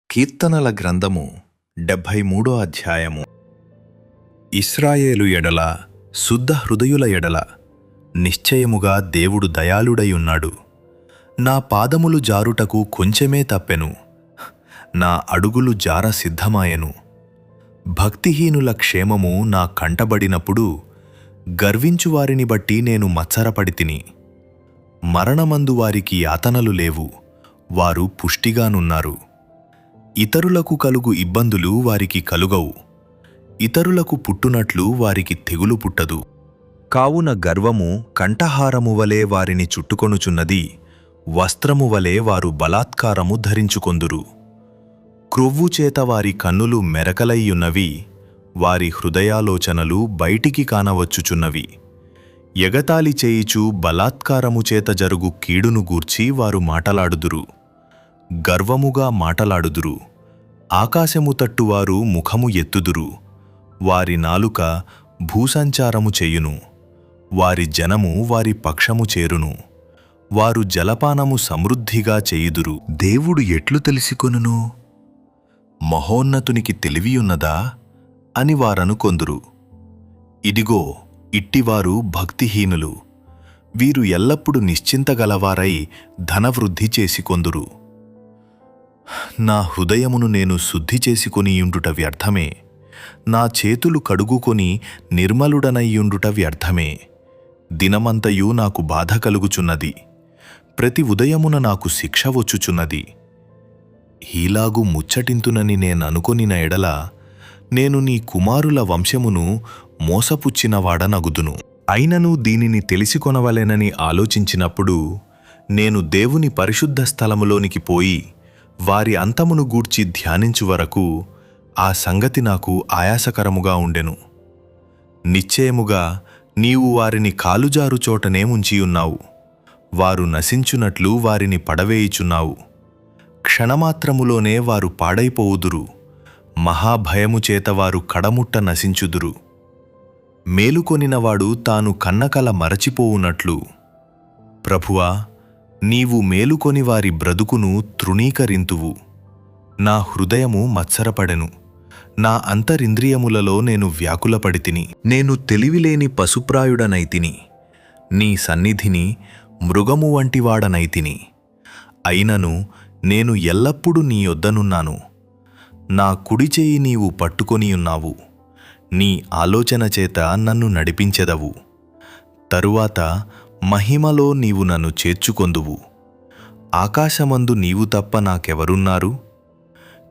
కీర్తనల గ్రంథము 73 అధ్యాయము. ఇశ్రాయేలు ఎడల, శుద్ధ హృదయుల ఎడల నిశ్చయముగా దేవుడు దయాళుడయున్నాడు. నా పాదములు జారుటకు కొంచెమే తప్పెను, నా అడుగులు జార సిద్ధమాయెను. భక్తిహీనుల క్షేమము నా కంటబడినప్పుడు గర్వించువారిని బట్టి నేను మత్సరపడితిని. మరణమందు వారికి యాతనలు లేవు, వారు పుష్టిగానున్నారు. ఇతరులకు కలుగు ఇబ్బందులు వారికి కలుగవు, ఇతరులకు పుట్టునట్లు వారికి తెగులు పుట్టదు. కావున గర్వము కంఠహారము వలె వారిని చుట్టుకొనుచున్నది, వస్త్రము వలె వారు బలాత్కారము ధరించుకొందురు. క్రొవ్వుచేత వారి కన్నులు మెరకలయ్యున్నవి, వారి హృదయాలోచనలు బయటికి కానవచ్చుచున్నవి. ఎగతాళి చేయిచు బలాత్కారము చేత జరుగు కీడును గూర్చి వారు మాటలాడుదురు, గర్వముగా మాటలాడుదురు. ఆకాశము తట్టువారు ముఖము ఎత్తుదురు, వారి నాలుక భూసంచారము చేయును. వారి జనము వారి పక్షము చేరును, వారు జలపానము సమృద్ధిగా చేయుదురు. దేవుడు ఎట్లు తెలిసికొనును? మహోన్నతునికి తెలివియున్నదా అని వారనుకొందురు. ఇదిగో, ఇట్టివారు భక్తిహీనులు, వీరు ఎల్లప్పుడు నిశ్చింతగలవారై ధనవృద్ధి చేసికొందురు. నా హృదయమును నేను శుద్ధి చేసుకొనియుండుట వ్యర్థమే, నా చేతులు కడుగుకొని నిర్మలుడనయ్యుండుట వ్యర్థమే. దినమంతయు నాకు బాధ కలుగుచున్నది, ప్రతి ఉదయమున నాకు శిక్ష వచ్చుచున్నది. ఈలాగు ముచ్చటింతునని నేననుకొనిన ఎడల నేను నీ కుమారుల వంశమును మోసపుచ్చినవాడనగుదును. అయినను దీనిని తెలిసికొనవలెనని ఆలోచించినప్పుడు నేను దేవుని పరిశుద్ధ స్థలములోనికి పోయి వారి అంతమును గూర్చి ధ్యానించు వరకు ఆ సంగతి నాకు ఆయాసకరముగా ఉండెను. నిశ్చయముగా నీవు వారిని కాలుజారు చోటనే ఉంచియున్నావు, వారు నశించునట్లు వారిని పడవేయుచున్నావు. క్షణమాత్రములోనే వారు పాడైపోవుదురు, మహాభయము చేత వారు కడముట్ట నశించుదురు. మేలుకొనినవాడు తాను కన్నకల మరచిపోవునట్లు, ప్రభువా, నీవు మేలుకొని వారి బ్రతుకును తృణీకరింతువు. నా హృదయము మత్సరపడెను, నా అంతరింద్రియములలో నేను వ్యాకులపడితిని. నేను తెలివిలేని పశుప్రాయుడనైతిని, నీ సన్నిధిని మృగము వంటివాడనైతిని. అయినను నేను ఎల్లప్పుడూ నీ యొద్దనున్నాను, నా కుడిచేయి నీవు పట్టుకొనియున్నావు. నీ ఆలోచన చేత నన్ను నడిపించెదవు. తరువాత మహిమలో నీవు నన్ను చేర్చుకొందువు. ఆకాశమందు నీవు తప్ప నాకెవరున్నారు?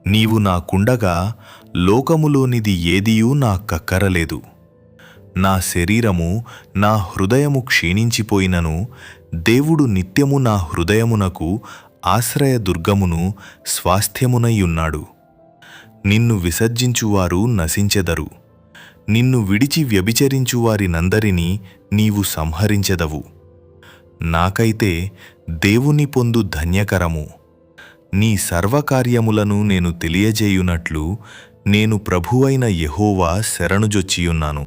నీవు నాకుండగా లోకములోనిది ఏదియూ నాకక్కరలేదు. నా శరీరము, నా హృదయము క్షీణించిపోయినను దేవుడు నిత్యము నా హృదయమునకు ఆశ్రయదుర్గమును స్వాస్థ్యమునయ్యున్నాడు. నిన్ను విసర్జించువారు నశించెదరు, నిన్ను విడిచి వ్యభిచరించువారినందరినీ నీవు సంహరించెదవు. నాకైతే దేవుని పొందు ధన్యకరము. నీ సర్వకార్యములను నేను తెలియజేయునట్లు నేను ప్రభువైన యెహోవా శరణుజొచ్చియున్నాను.